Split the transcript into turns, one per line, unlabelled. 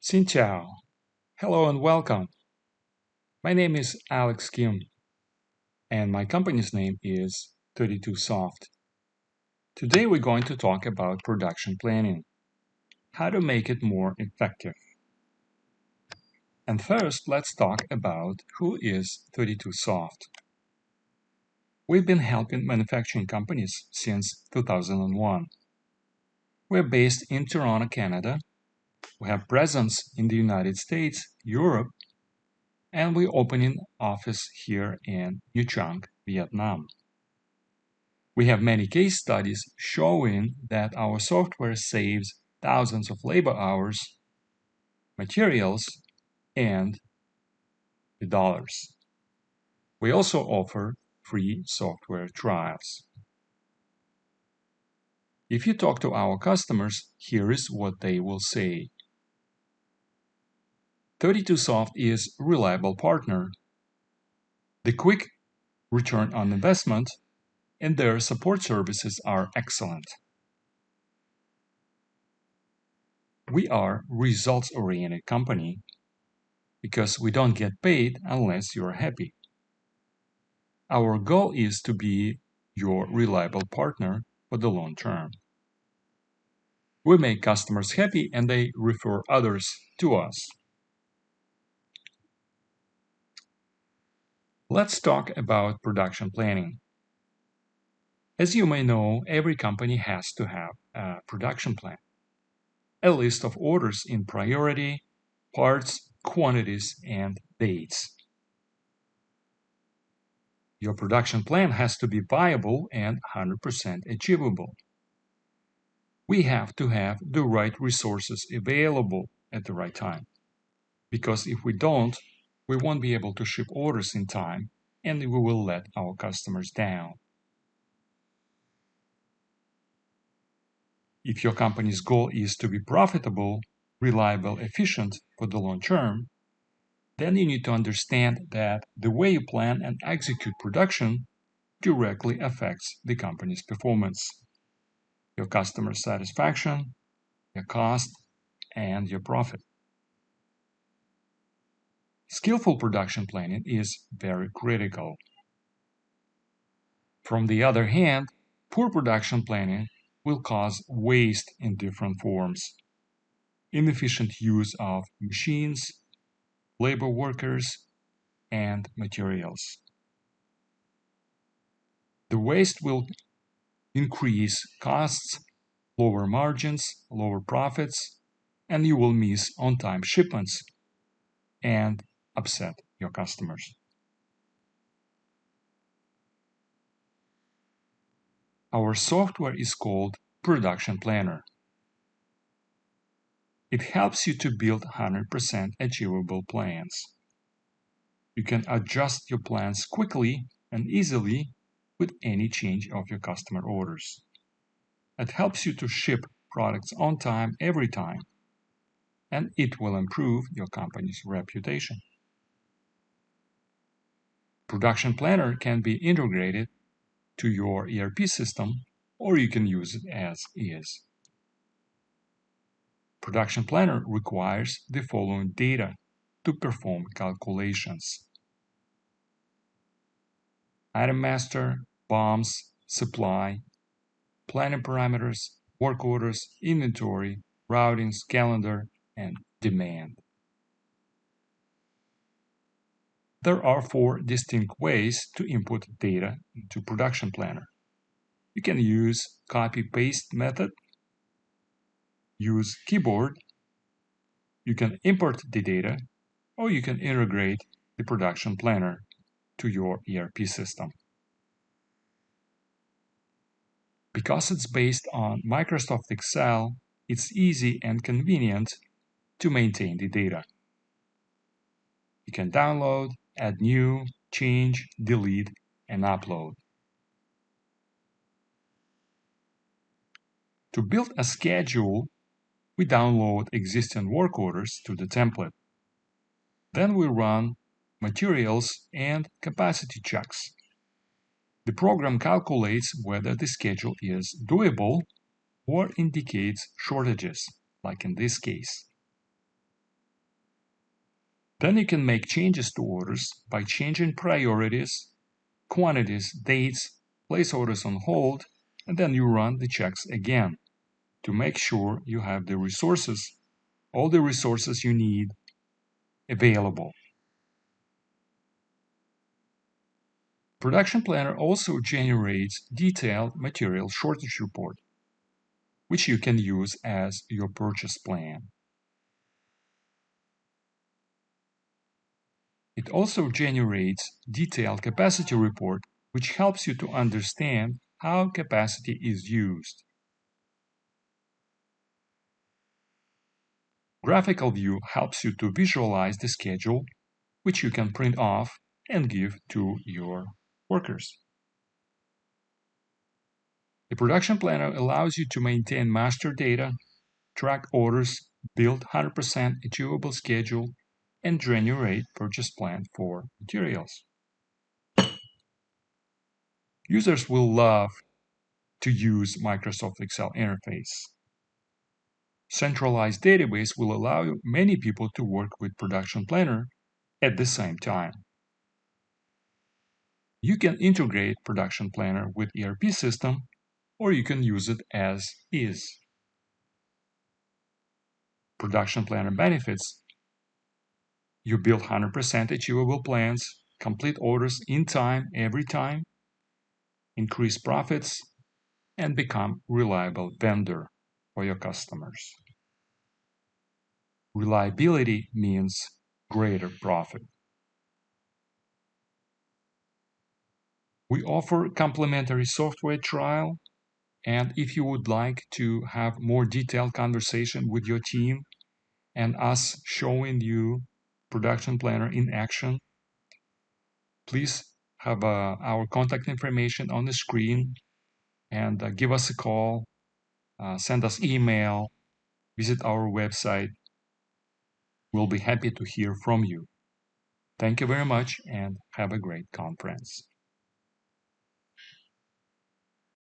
Xin chào. Hello and welcome. My name is Alex Kim, and my company's name is 32Soft. Today we're going to talk about production planning, how to make it more effective. And first, let's talk about who is 32Soft. We've been helping manufacturing companies since 2001. We're based in Toronto, Canada. We have presence in the United States, Europe, and we're opening office here in Nha Trang, Vietnam. We have many case studies showing that our software saves thousands of labor hours, materials, and the dollars. We also offer free software trials. If you talk to our customers, here is what they will say. 32Soft is a reliable partner. The quick return on investment and their support services are excellent. We are a results-oriented company because we don't get paid unless you're happy. Our goal is to be your reliable partner for the long term. We make customers happy and they refer others to us. Let's talk about production planning. As you may know, every company has to have a production plan, a list of orders in priority, parts, quantities, and dates. Your production plan has to be viable and 100% achievable. We have to have the right resources available at the right time. Because if we don't, we won't be able to ship orders in time and we will let our customers down. If your company's goal is to be profitable, reliable, efficient for the long term, then you need to understand that the way you plan and execute production directly affects the company's performance, your customer satisfaction, your cost, and your profit. Skillful production planning is very critical. From the other hand, poor production planning will cause waste in different forms, inefficient use of machines, labor workers, and materials. The waste will increase costs, lower margins, lower profits, and you will miss on-time shipments and upset your customers. Our software is called Production Planner. It helps you to build 100% achievable plans. You can adjust your plans quickly and easily with any change of your customer orders. It helps you to ship products on time every time, and it will improve your company's reputation. Production Planner can be integrated to your ERP system, or you can use it as is. Production Planner requires the following data to perform calculations: item master, BOMs, supply, planning parameters, work orders, inventory, routings, calendar, and demand. There are 4 distinct ways to input data into Production Planner. You can use copy-paste method, use keyboard, you can import the data, or you can integrate the Production Planner to your ERP system. Because it's based on Microsoft Excel, it's easy and convenient to maintain the data. You can download, add new, change, delete, and upload. To build a schedule, we download existing work orders to the template. Then we run materials and capacity checks. The program calculates whether the schedule is doable or indicates shortages, like in this case. Then you can make changes to orders by changing priorities, quantities, dates, place orders on hold, and then you run the checks again to make sure you have the resources, all the resources you need available. Production Planner also generates detailed material shortage report, which you can use as your purchase plan. It also generates detailed capacity report, which helps you to understand how capacity is used. Graphical view helps you to visualize the schedule, which you can print off and give to your workers. The production planner allows you to maintain master data, track orders, build 100% achievable schedule, and generate purchase plan for materials. Users will love to use Microsoft Excel interface. Centralized database will allow many people to work with Production Planner at the same time. You can integrate Production Planner with ERP system, or you can use it as is. Production Planner benefits: you build 100% achievable plans, complete orders in time every time, increase profits, and become reliable vendor for your customers. Reliability means greater profit. We offer complimentary software trial, and if you would like to have more detailed conversation with your team and us showing you Production Planner in action, please have our contact information on the screen and give us a call, send us email, visit our website. We'll be happy to hear from you. Thank you very much and have a great conference.